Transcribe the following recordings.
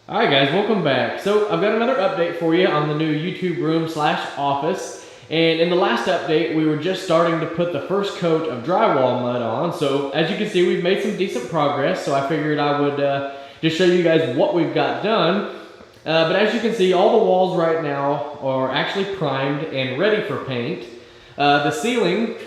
Alright guys, welcome back. So I've got another update for you on the new YouTube room slash office. And in the last update, we were just starting to put the first coat of drywall mud on. So as you can see, we've made some decent progress. So I figured I would just show you guys what we've got done. But as you can see, all the walls right now are actually primed and ready for paint. The ceiling,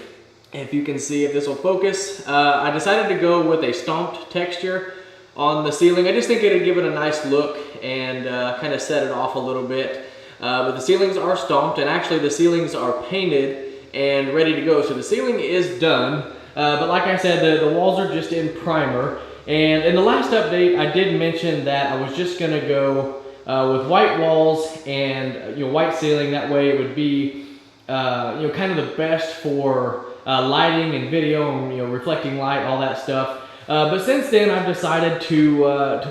if you can see if this will focus, I decided to go with a stomped texture on the ceiling. I just think it'd give it a nice look and kind of set it off a little bit. But the ceilings are stomped, and actually the ceilings are painted and ready to go. So the ceiling is done. But like I said, the walls are just in primer. And in the last update, I did mention that I was just gonna go with white walls and white ceiling. That way it would be kind of the best for lighting and video and reflecting light, all that stuff. But since then, I've decided to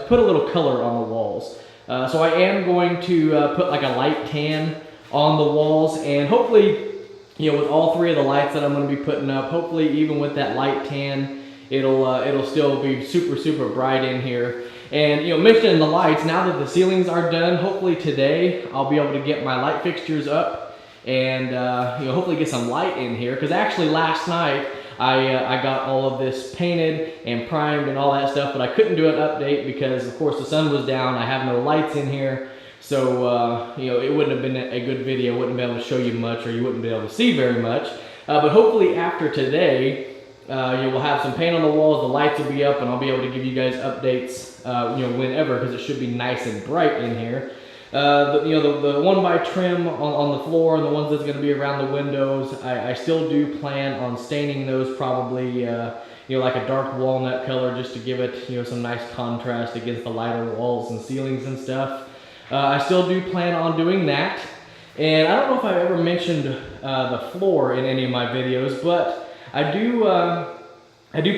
put a little color on the walls. So I am going to put like a light tan on the walls, and hopefully, with all three of the lights that I'm going to be putting up, hopefully even with that light tan, it'll still be super bright in here. And mentioning the lights, now that the ceilings are done, hopefully today I'll be able to get my light fixtures up and hopefully get some light in here. Because actually last night I got all of this painted and primed and all that stuff, but I couldn't do an update because of course the sun was down. I have no lights in here, so it wouldn't have been a good video. Wouldn't be able to show you much, or you wouldn't be able to see very much. But hopefully after today, we'll have some paint on the walls, the lights will be up, and I'll be able to give you guys updates whenever, because it should be nice and bright in here. The 1x trim on the floor and the ones that's going to be around the windows, I still do plan on staining those probably like a dark walnut color, just to give it some nice contrast against the lighter walls and ceilings and stuff. I still do plan on doing that. And I don't know if I've ever mentioned the floor in any of my videos, but I do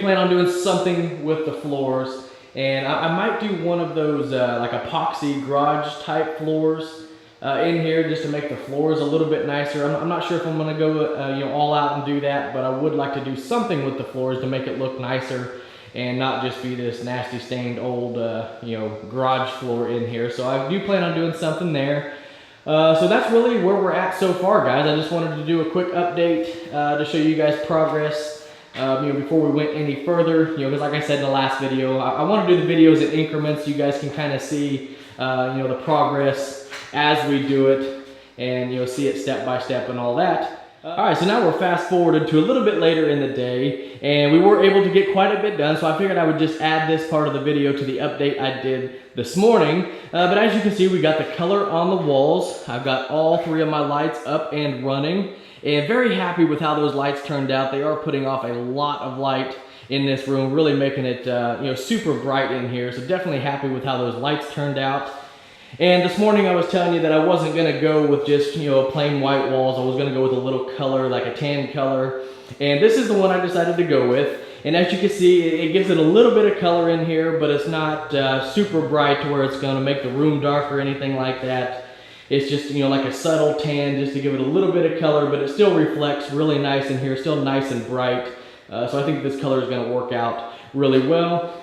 plan on doing something with the floors. And I might do one of those like epoxy garage type floors in here, just to make the floors a little bit nicer. I'm not sure if I'm going to go all out and do that, but I would like to do something with the floors to make it look nicer and not just be this nasty stained old garage floor in here. So I do plan on doing something there. So that's really where we're at so far, guys. I just wanted to do a quick update to show you guys progress. Before we went any further, because like I said in the last video, I want to do the videos in increments so you guys can kind of see, the progress as we do it, and see it step by step and all that. Alright, so now we're fast forwarded to a little bit later in the day, and we were able to get quite a bit done, so I figured I would just add this part of the video to the update I did this morning. But as you can see, we got the color on the walls. I've got all three of my lights up and running. And very happy with how those lights turned out. They are putting off a lot of light in this room, really making it super bright in here. So definitely happy with how those lights turned out. And this morning I was telling you that I wasn't going to go with just plain white walls. I was going to go with a little color, like a tan color. And this is the one I decided to go with. And as you can see, it gives it a little bit of color in here, but it's not super bright to where it's going to make the room dark or anything like that. It's just, like a subtle tan, just to give it a little bit of color, but it still reflects really nice in here, still nice and bright. So I think this color is going to work out really well.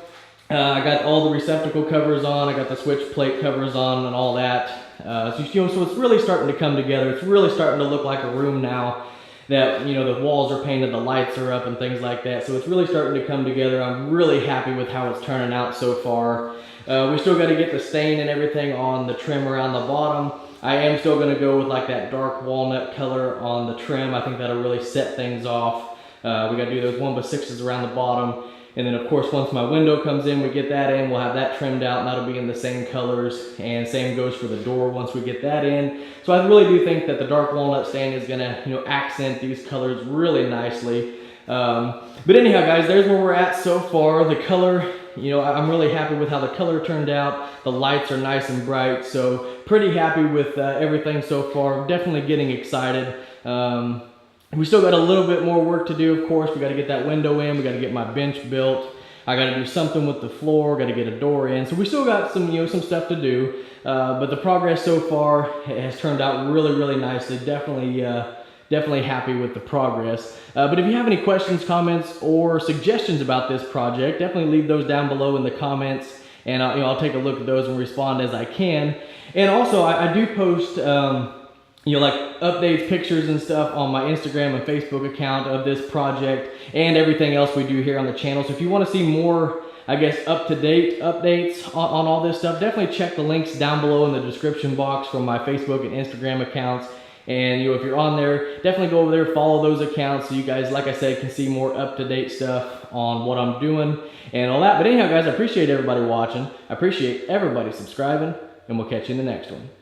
I got all the receptacle covers on, I got the switch plate covers on and all that. So it's really starting to come together. It's really starting to look like a room now that, the walls are painted, the lights are up and things like that. So it's really starting to come together. I'm really happy with how it's turning out so far. We still got to get the stain and everything on the trim around the bottom. I am still going to go with like that dark walnut color on the trim. I think that'll really set things off. We got to do those 1x6s around the bottom. And then of course once my window comes in, we get that in, we'll have that trimmed out, and that'll be in the same colors. And same goes for the door once we get that in. So I really do think that the dark walnut stain is going to accent these colors really nicely. But anyhow guys, there's where we're at so far. The color, I'm really happy with how the color turned out. The lights are nice and bright, so pretty happy with everything so far. Definitely getting excited. We still got a little bit more work to do, of course. We got to get that window in. We got to get my bench built. I got to do something with the floor. Got to get a door in. So we still got some, some stuff to do. But the progress so far has turned out really nicely. Definitely happy with the progress. But if you have any questions, comments, or suggestions about this project, definitely leave those down below in the comments. and I'll take a look at those and respond as I can. And also, I do post like updates, pictures and stuff on my Instagram and Facebook account of this project and everything else we do here on the channel. So if you want to see more, I guess, up-to-date updates on all this stuff, definitely check the links down below in the description box from my Facebook and Instagram accounts. And if you're on there, definitely go over there, follow those accounts so you guys, like I said, can see more up-to-date stuff on what I'm doing and all that. But anyhow, guys, I appreciate everybody watching. I appreciate everybody subscribing, and we'll catch you in the next one.